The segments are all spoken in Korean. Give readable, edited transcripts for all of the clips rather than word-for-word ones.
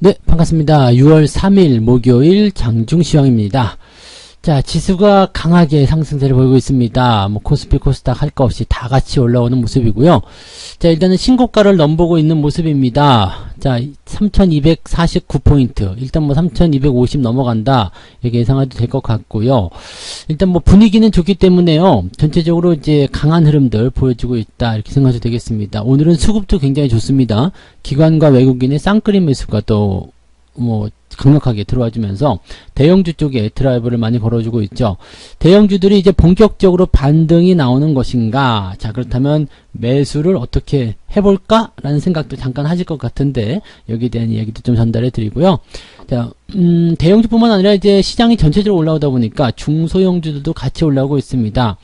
네, 반갑습니다. 6월 3일 목요일 장중시황입니다. 자, 지수가 강하게 상승세를 보이고 있습니다. 코스피, 코스닥 할 거 없이 다 같이 올라오는 모습이고요. 자, 일단은 신고가를 넘보고 있는 모습입니다. 자, 3249포인트. 일단 3250 넘어간다. 이렇게 예상해도 될 것 같고요. 일단 분위기는 좋기 때문에요. 전체적으로 이제 강한 흐름들 보여주고 있다. 이렇게 생각해도 되겠습니다. 오늘은 수급도 굉장히 좋습니다. 기관과 외국인의 쌍끌이 매수가 또 강력하게 들어와주면서 대형주 쪽에 드라이브를 많이 걸어주고 있죠. 대형주들이 이제 본격적으로 반등이 나오는 것인가? 자, 그렇다면 매수를 어떻게 해볼까? 라는 생각도 잠깐 하실 것 같은데 여기에 대한 이야기도 좀 전달해 드리고요. 자, 대형주뿐만 아니라 이제 시장이 전체적으로 올라오다 보니까 중소형주들도 같이 올라오고 있습니다.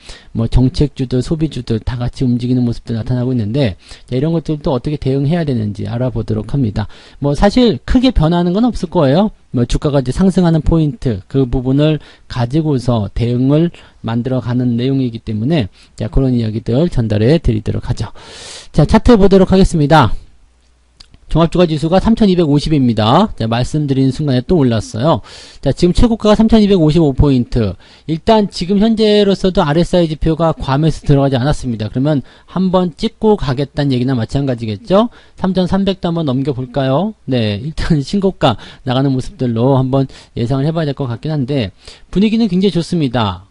정책주들, 소비주들 다 같이 움직이는 모습도 나타나고 있는데, 자, 이런 것들도 어떻게 대응해야 되는지 알아보도록 합니다. 사실 크게 변하는 건 없을 거예요. 주가가 이제 상승하는 포인트, 그 부분을 가지고서 대응을 만들어가는 내용이기 때문에, 자, 그런 이야기들 전달해 드리도록 하죠. 자, 차트 보도록 하겠습니다. 종합주가지수가 3250입니다. 자, 말씀드린 순간에 또 올랐어요. 자, 지금 최고가가 3255포인트. 일단 지금 현재로서도 RSI 지표가 괌에서 들어가지 않았습니다. 그러면 한번 찍고 가겠다는 얘기나 마찬가지겠죠? 3300도 한번 넘겨볼까요? 네, 일단 신고가 나가는 모습들로 한번 예상을 해봐야 될 것 같긴 한데, 분위기는 굉장히 좋습니다.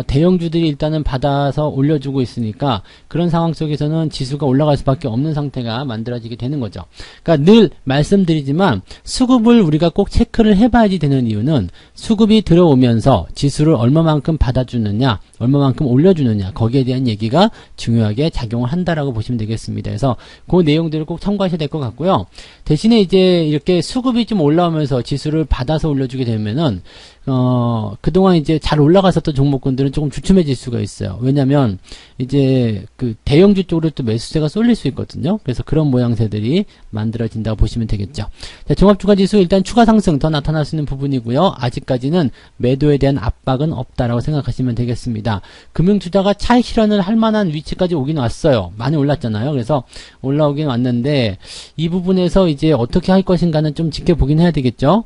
대형주들이 일단은 받아서 올려주고 있으니까 그런 상황 속에서는 지수가 올라갈 수밖에 없는 상태가 만들어지게 되는 거죠. 그러니까 늘 말씀드리지만 수급을 우리가 꼭 체크를 해봐야지 되는 이유는 수급이 들어오면서 지수를 얼마만큼 받아주느냐, 얼마만큼 올려주느냐, 거기에 대한 얘기가 중요하게 작용을 한다라고 보시면 되겠습니다. 그래서 그 내용들을 꼭 참고하셔야 될 것 같고요. 대신에 이제 이렇게 수급이 좀 올라오면서 지수를 받아서 올려주게 되면은 그동안 이제 잘 올라갔었던 종목군들은 조금 주춤해질 수가 있어요. 왜냐면 이제 그 대형주 쪽으로 또 매수세가 쏠릴 수 있거든요. 그래서 그런 모양새들이 만들어진다고 보시면 되겠죠. 자, 종합주가지수 일단 추가 상승 더 나타날 수 있는 부분이고요. 아직까지는 매도에 대한 압박은 없다라고 생각하시면 되겠습니다. 금융투자가 차익 실현을 할 만한 위치까지 오긴 왔어요. 많이 올랐잖아요. 그래서 올라오긴 왔는데 이 부분에서 이제 어떻게 할 것인가는 좀 지켜보긴 해야 되겠죠.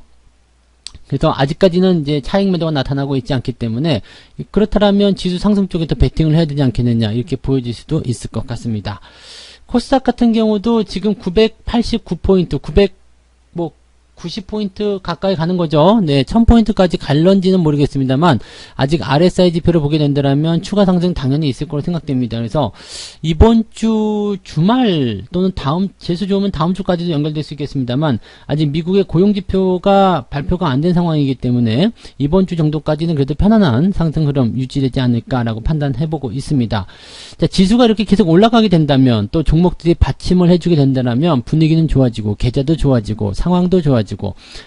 그래서 아직까지는 이제 차익 매도가 나타나고 있지 않기 때문에 그렇다면 지수 상승 쪽에 더 베팅을 해야 되지 않겠느냐 이렇게 보여질 수도 있을 것 같습니다. 코스닥 같은 경우도 지금 989포인트, 90포인트 가까이 가는 거죠. 네, 1000포인트까지 갈런지는 모르겠습니다만 아직 RSI 지표를 보게 된다면 추가 상승 당연히 있을 거로 생각됩니다. 그래서 이번 주 주말 또는 재수 좋으면 다음 주까지도 연결될 수 있겠습니다만 아직 미국의 고용 지표가 발표가 안 된 상황이기 때문에 이번 주 정도까지는 그래도 편안한 상승 흐름 유지되지 않을까라고 판단해보고 있습니다. 자, 지수가 이렇게 계속 올라가게 된다면 또 종목들이 받침을 해주게 된다면 분위기는 좋아지고 계좌도 좋아지고 상황도 좋아지고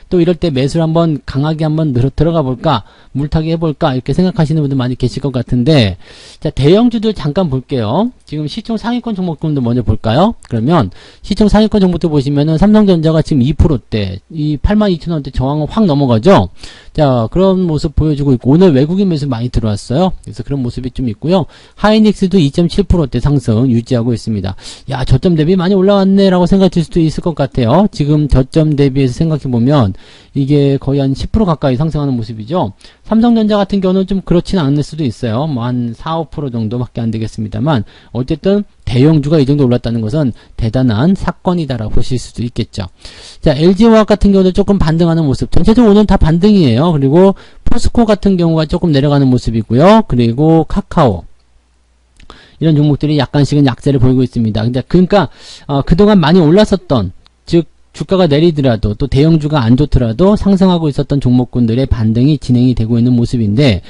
또 이럴 때 매수를 한번 강하게 한번 들어가 볼까, 물타기 해볼까 이렇게 생각하시는 분들 많이 계실 것 같은데, 자, 대형주들 잠깐 볼게요. 지금 시총 상위권 종목군도 먼저 볼까요? 그러면 시총 상위권 종목들 보시면은 삼성전자가 지금 2%대, 이 82,000원대 저항을 확 넘어가죠. 자, 그런 모습 보여주고 있고 오늘 외국인 매수 많이 들어왔어요. 그래서 그런 모습이 좀 있고요. 하이닉스도 2.7%대 상승 유지하고 있습니다. 야, 저점 대비 많이 올라왔네 라고 생각할 수도 있을 것 같아요. 지금 저점 대비해서 생각해보면 이게 거의 한 10% 가까이 상승하는 모습이죠. 삼성전자 같은 경우는 좀 그렇진 않을 수도 있어요. 한 4, 5% 정도밖에 안 되겠습니다만 어쨌든 대형주가 이 정도 올랐다는 것은 대단한 사건이다라고 보실 수도 있겠죠. 자, LG화학 같은 경우도 조금 반등하는 모습. 전체적으로 오늘 다 반등이에요. 그리고 포스코 같은 경우가 조금 내려가는 모습이고요. 그리고 카카오. 이런 종목들이 약간씩은 약세를 보이고 있습니다. 그러니까 그동안 많이 올랐었던, 즉 주가가 내리더라도 또 대형주가 안 좋더라도 상승하고 있었던 종목군들의 반등이 진행이 되고 있는 모습인데,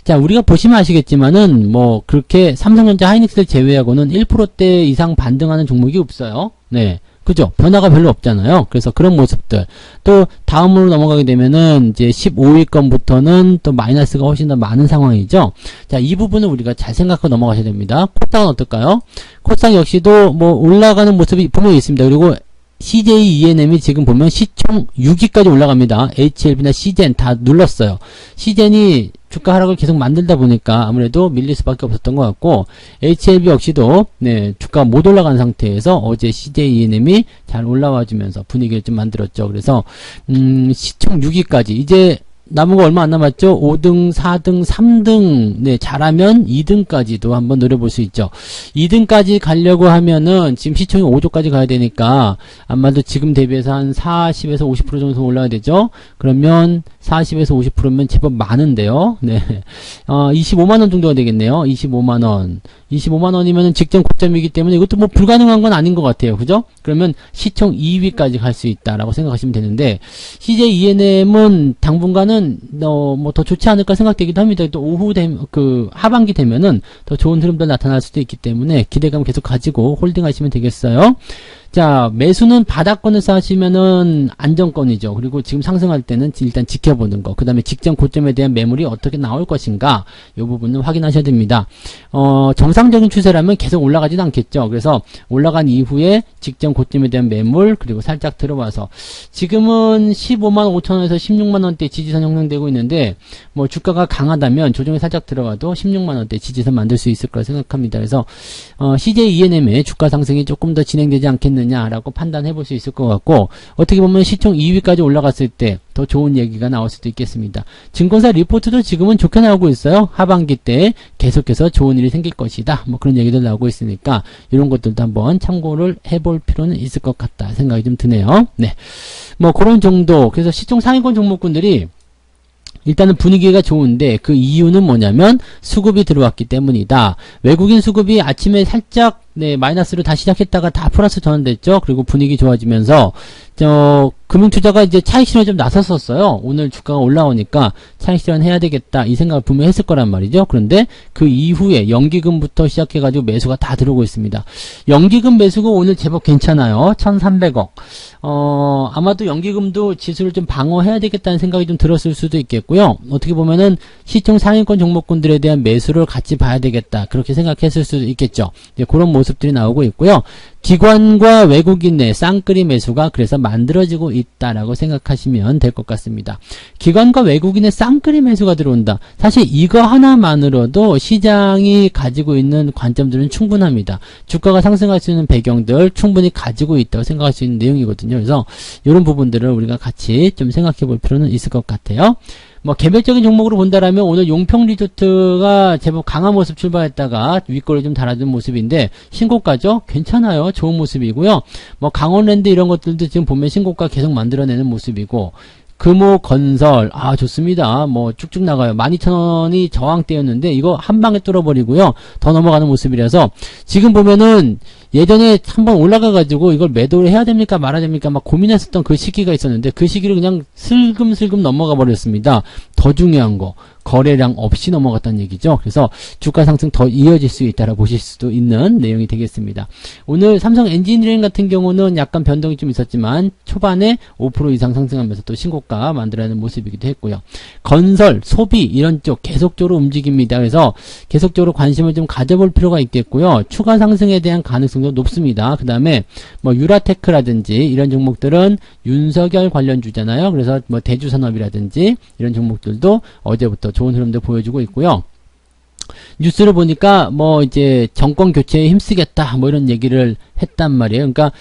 자, 우리가 보시면 아시겠지만은 그렇게 삼성전자, 하이닉스를 제외하고는 1%대 이상 반등하는 종목이 없어요. 네. 그죠? 변화가 별로 없잖아요. 그래서 그런 모습들. 또 다음으로 넘어가게 되면은 이제 15위권부터는 또 마이너스가 훨씬 더 많은 상황이죠. 자, 이 부분을 우리가 잘 생각하고 넘어가셔야 됩니다. 코스닥은 어떨까요? 코스닥 역시도 올라가는 모습이 분명히 있습니다. 그리고 CJ ENM이 지금 보면 시총 6위까지 올라갑니다. HLB나 CGN 다 눌렀어요. CGN이 주가 하락을 계속 만들다 보니까 아무래도 밀릴 수밖에 없었던 것 같고, HLB 역시도 네, 주가가 못 올라간 상태에서 어제 CJ ENM이 잘 올라와 주면서 분위기를 좀 만들었죠. 그래서 시총 6위까지 이제 남은 거 얼마 안 남았죠? 5등, 4등, 3등, 네, 잘하면 2등까지도 한번 노려볼 수 있죠. 2등까지 가려고 하면은 지금 시총이 5조까지 가야 되니까 아마도 지금 대비해서 한 40에서 50% 정도 올라야 되죠? 그러면 40에서 50%면 제법 많은데요. 네. 25만원 정도가 되겠네요. 25만원. 25만원이면 직전 고점이기 때문에 이것도 뭐 불가능한 건 아닌 것 같아요. 그죠? 그러면 시총 2위까지 갈 수 있다라고 생각하시면 되는데, CJ ENM은 당분간은 뭐 더 좋지 않을까 생각되기도 합니다. 또 오후 하반기 되면은 더 좋은 흐름도 나타날 수도 있기 때문에 기대감 계속 가지고 홀딩 하시면 되겠어요. 자, 매수는 바닥권에서 하시면은 안정권이죠. 그리고 지금 상승할 때는 일단 지켜보는 거. 그 다음에 직전 고점에 대한 매물이 어떻게 나올 것인가. 이 부분은 확인하셔야 됩니다. 정상적인 추세라면 계속 올라가지는 않겠죠. 그래서 올라간 이후에 직전 고점에 대한 매물, 그리고 살짝 들어와서 지금은 15만 5천원에서 16만원대 지지선 형성되고 있는데, 뭐 주가가 강하다면 조정에 살짝 들어가도 16만원대 지지선 만들 수 있을 거라 생각합니다. 그래서 CJ ENM의 주가 상승이 조금 더 진행되지 않겠느냐라고 판단해 볼 수 있을 것 같고, 어떻게 보면 시총 2위까지 올라갔을 때 더 좋은 얘기가 나올 수도 있겠습니다. 증권사 리포트도 지금은 좋게 나오고 있어요. 하반기 때 계속해서 좋은 일이 생길 것이다. 뭐 그런 얘기들 나오고 있으니까 이런 것들도 한번 참고를 해볼 필요는 있을 것 같다 생각이 좀 드네요. 네, 뭐 그런 정도. 그래서 시총 상위권 종목군들이 일단은 분위기가 좋은데 그 이유는 뭐냐면 수급이 들어왔기 때문이다. 외국인 수급이 아침에 살짝 네, 마이너스로 다 시작했다가 다 플러스 전환됐죠. 그리고 분위기 좋아지면서 금융투자가 이제 차익 실현에 좀 나섰었어요. 오늘 주가가 올라오니까 차익 실현 해야 되겠다 이 생각을 분명히 했을 거란 말이죠. 그런데 그 이후에 연기금부터 시작해가지고 매수가 다 들어오고 있습니다. 연기금 매수가 오늘 제법 괜찮아요. 1300억. 아마도 연기금도 지수를 좀 방어해야 되겠다는 생각이 좀 들었을 수도 있겠고요. 어떻게 보면은 시총 상위권 종목군들에 대한 매수를 같이 봐야 되겠다. 그렇게 생각했을 수도 있겠죠. 네, 그런 모습들이 나오고 있고요. 기관과 외국인의 쌍끌이 매수가 그래서 만들어지고 있다라고 생각하시면 될 것 같습니다. 기관과 외국인의 쌍끌이 매수가 들어온다. 사실 이거 하나만으로도 시장이 가지고 있는 관점들은 충분합니다. 주가가 상승할 수 있는 배경들 충분히 가지고 있다고 생각할 수 있는 내용이거든요. 그래서 이런 부분들을 우리가 같이 좀 생각해 볼 필요는 있을 것 같아요. 뭐 개별적인 종목으로 본다라면 오늘 용평리조트가 제법 강한 모습 출발했다가 윗골을 좀 달아준 모습인데 신고가죠? 괜찮아요. 좋은 모습이고요. 뭐 강원랜드 이런 것들도 지금 보면 신고가 계속 만들어내는 모습이고, 금호건설 좋습니다. 뭐 쭉쭉 나가요. 12,000원이 저항대였는데 이거 한 방에 뚫어버리고요. 더 넘어가는 모습이라서 지금 보면은 예전에 한번 올라가가지고 이걸 매도를 해야 됩니까 말아야 됩니까 막 고민했었던 그 시기가 있었는데 그 시기를 그냥 슬금슬금 넘어가 버렸습니다. 더 중요한 거 거래량 없이 넘어갔다는 얘기죠. 그래서 주가 상승 더 이어질 수 있다라 보실 수도 있는 내용이 되겠습니다. 오늘 삼성 엔지니어링 같은 경우는 약간 변동이 좀 있었지만 초반에 5% 이상 상승하면서 또 신고가 만들어내는 모습이기도 했고요. 건설, 소비 이런 쪽 계속적으로 움직입니다. 그래서 계속적으로 관심을 좀 가져볼 필요가 있겠고요. 추가 상승에 대한 가능성도 높습니다. 그 다음에 뭐 유라테크라든지 이런 종목들은 윤석열 관련주잖아요. 그래서 뭐 대주산업이라든지 이런 종목들도 어제부터 좋은 흐름도 보여주고 있고요. 뉴스를 보니까 뭐 이제 정권 교체에 힘쓰겠다 뭐 이런 얘기를 했단 말이에요. 그러니까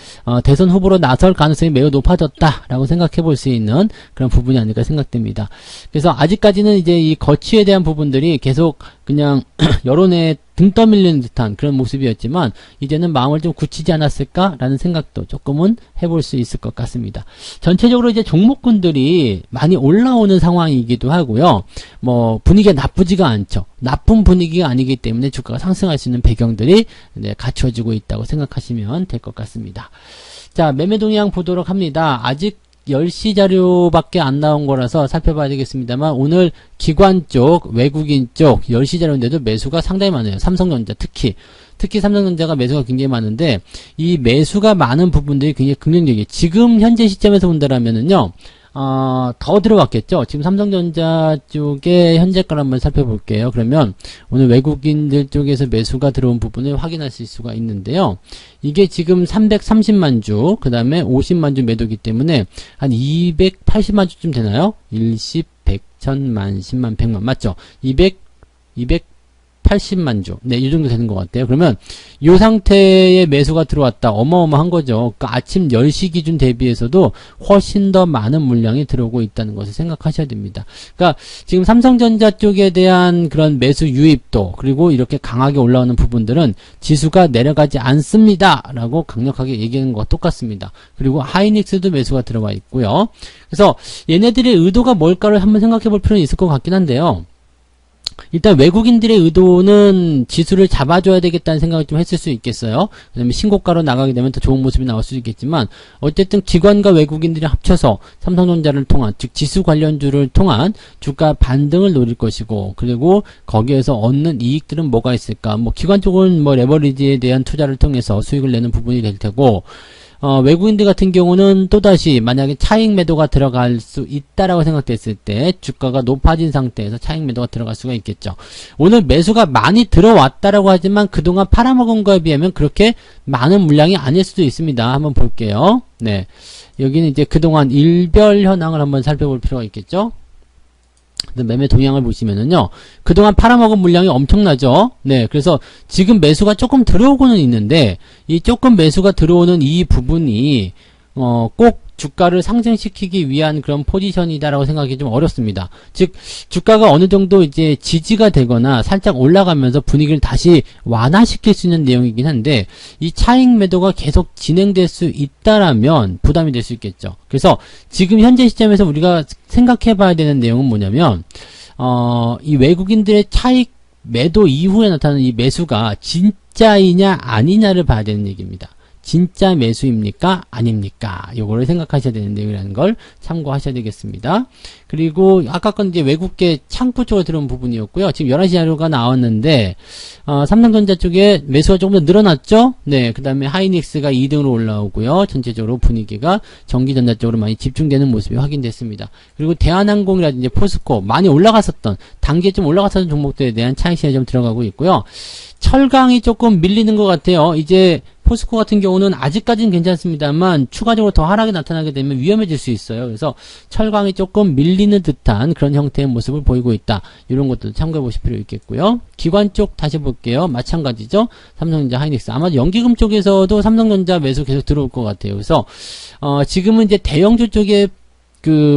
대선 후보로 나설 가능성이 매우 높아졌다라고 생각해 볼 수 있는 그런 부분이 아닐까 생각됩니다. 그래서 아직까지는 이제 이 거취에 대한 부분들이 계속 그냥 여론에 등 떠밀리는 듯한 그런 모습이었지만 이제는 마음을 좀 굳히지 않았을까라는 생각도 조금은 해볼 수 있을 것 같습니다. 전체적으로 이제 종목군들이 많이 올라오는 상황이기도 하고요. 뭐 분위기가 나쁘지가 않죠. 나쁜 분위기가 아니기 때문에 주가가 상승할 수 있는 배경들이 갖춰지고 있다고 생각하시면 될 것 같습니다. 자, 매매 동향 보도록 합니다. 아직 10시 자료밖에 안 나온 거라서 살펴봐야 되겠습니다만 오늘 기관 쪽, 외국인 쪽 10시 자료인데도 매수가 상당히 많아요. 삼성전자 특히 삼성전자가 매수가 굉장히 많은데 이 매수가 많은 부분들이 굉장히 긍정적이에요. 지금 현재 시점에서 본다라면은요. 더 들어갔겠죠. 지금 삼성전자 쪽의 현재가를 한번 살펴볼게요. 그러면 오늘 외국인들 쪽에서 매수가 들어온 부분을 확인하실 수가 있는데요. 이게 지금 330만 주, 그 다음에 50만 주 매도기 때문에 한 280만 주쯤 되나요? 1십, 100, 1000만, 10만, 100만. 맞죠? 280만 주. 네, 이 정도 되는 것 같아요. 그러면 이 상태에 매수가 들어왔다. 어마어마한 거죠. 그러니까 아침 10시 기준 대비해서도 훨씬 더 많은 물량이 들어오고 있다는 것을 생각하셔야 됩니다. 그러니까 지금 삼성전자 쪽에 대한 그런 매수 유입도, 그리고 이렇게 강하게 올라오는 부분들은 지수가 내려가지 않습니다. 라고 강력하게 얘기하는 것과 똑같습니다. 그리고 하이닉스도 매수가 들어와 있고요. 그래서 얘네들의 의도가 뭘까를 한번 생각해 볼 필요는 있을 것 같긴 한데요. 일단 외국인들의 의도는 지수를 잡아줘야 되겠다는 생각을 좀 했을 수 있겠어요. 왜냐면 신고가로 나가게 되면 더 좋은 모습이 나올 수 있겠지만, 어쨌든 기관과 외국인들이 합쳐서 삼성전자를 통한, 즉 지수 관련주를 통한 주가 반등을 노릴 것이고, 그리고 거기에서 얻는 이익들은 뭐가 있을까? 뭐 기관 쪽은 뭐 레버리지에 대한 투자를 통해서 수익을 내는 부분이 될 테고, 외국인들 같은 경우는 또다시 만약에 차익 매도가 들어갈 수 있다라고 생각됐을 때 주가가 높아진 상태에서 차익 매도가 들어갈 수가 있겠죠. 오늘 매수가 많이 들어왔다라고 하지만 그동안 팔아먹은 거에 비하면 그렇게 많은 물량이 아닐 수도 있습니다. 한번 볼게요. 네, 여기는 이제 그동안 일별 현황을 한번 살펴볼 필요가 있겠죠. 매매 동향을 보시면은요, 그동안 팔아먹은 물량이 엄청나죠. 네, 그래서 지금 매수가 조금 들어오고는 있는데, 이 조금 매수가 들어오는 이 부분이 꼭 주가를 상승시키기 위한 그런 포지션이다라고 생각하기 좀 어렵습니다. 즉 주가가 어느 정도 이제 지지가 되거나 살짝 올라가면서 분위기를 다시 완화시킬 수 있는 내용이긴 한데, 이 차익 매도가 계속 진행될 수 있다라면 부담이 될 수 있겠죠. 그래서 지금 현재 시점에서 우리가 생각해 봐야 되는 내용은 뭐냐면, 이 외국인들의 차익 매도 이후에 나타나는 이 매수가 진짜이냐 아니냐를 봐야 되는 얘기입니다. 진짜 매수입니까? 아닙니까? 요거를 생각하셔야 되는 내용이라는 걸 참고하셔야 되겠습니다. 그리고 아까 건 이제 외국계 창구 쪽으로 들어온 부분이었고요. 지금 11시 자료가 나왔는데, 삼성전자 쪽에 매수가 조금 더 늘어났죠? 네. 그 다음에 하이닉스가 2등으로 올라오고요. 전체적으로 분위기가 전기전자 쪽으로 많이 집중되는 모습이 확인됐습니다. 그리고 대한항공이라든지 포스코 많이 올라갔었던, 단기에 좀 올라갔었던 종목들에 대한 차익 시장이 좀 들어가고 있고요. 철강이 조금 밀리는 것 같아요. 이제 포스코 같은 경우는 아직까지는 괜찮습니다만 추가적으로 더 하락이 나타나게 되면 위험해질 수 있어요. 그래서 철강이 조금 밀리는 듯한 그런 형태의 모습을 보이고 있다. 이런 것도 참고해 보실 필요 있겠고요. 기관 쪽 다시 볼게요. 마찬가지죠. 삼성전자, 하이닉스. 아마 연기금 쪽에서도 삼성전자 매수 계속 들어올 것 같아요. 그래서 지금은 이제 대형주 쪽에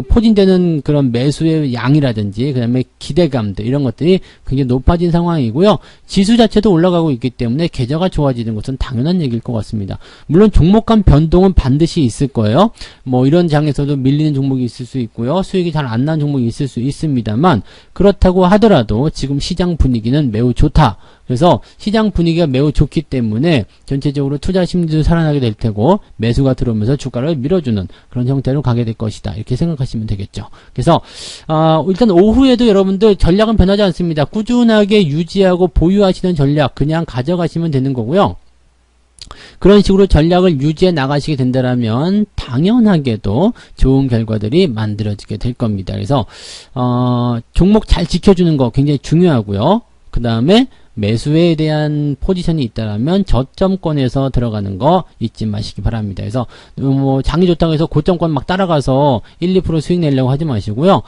포진되는 그런 매수의 양이라든지, 그 다음에 기대감들, 이런 것들이 굉장히 높아진 상황이고요. 지수 자체도 올라가고 있기 때문에 계좌가 좋아지는 것은 당연한 얘기일 것 같습니다. 물론 종목 간 변동은 반드시 있을 거예요. 뭐 이런 장에서도 밀리는 종목이 있을 수 있고요. 수익이 잘 안 나는 종목이 있을 수 있습니다만, 그렇다고 하더라도 지금 시장 분위기는 매우 좋다. 그래서 시장 분위기가 매우 좋기 때문에 전체적으로 투자 심리도 살아나게 될 테고, 매수가 들어오면서 주가를 밀어주는 그런 형태로 가게 될 것이다. 이렇게 생각하시면 되겠죠. 그래서 일단 오후에도 여러분들 전략은 변하지 않습니다. 꾸준하게 유지하고 보유하시는 전략 그냥 가져가시면 되는 거고요. 그런 식으로 전략을 유지해 나가시게 된다면 당연하게도 좋은 결과들이 만들어지게 될 겁니다. 그래서 종목 잘 지켜주는 거 굉장히 중요하고요. 그 다음에 매수에 대한 포지션이 있다라면 저점권에서 들어가는 거 잊지 마시기 바랍니다. 그래서 뭐 장이 좋다고 해서 고점권 막 따라가서 1, 2% 수익 내려고 하지 마시고요.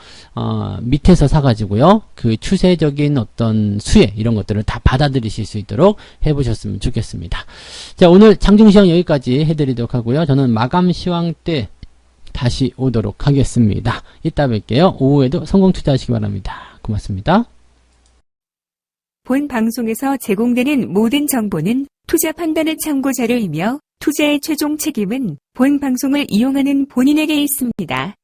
밑에서 사가지고요. 그 추세적인 어떤 수혜 이런 것들을 다 받아들이실 수 있도록 해보셨으면 좋겠습니다. 자, 오늘 장중시황 여기까지 해드리도록 하고요. 저는 마감 시황 때 다시 오도록 하겠습니다. 이따 뵐게요. 오후에도 성공 투자하시기 바랍니다. 고맙습니다. 본 방송에서 제공되는 모든 정보는 투자 판단의 참고 자료이며 투자의 최종 책임은 본 방송을 이용하는 본인에게 있습니다.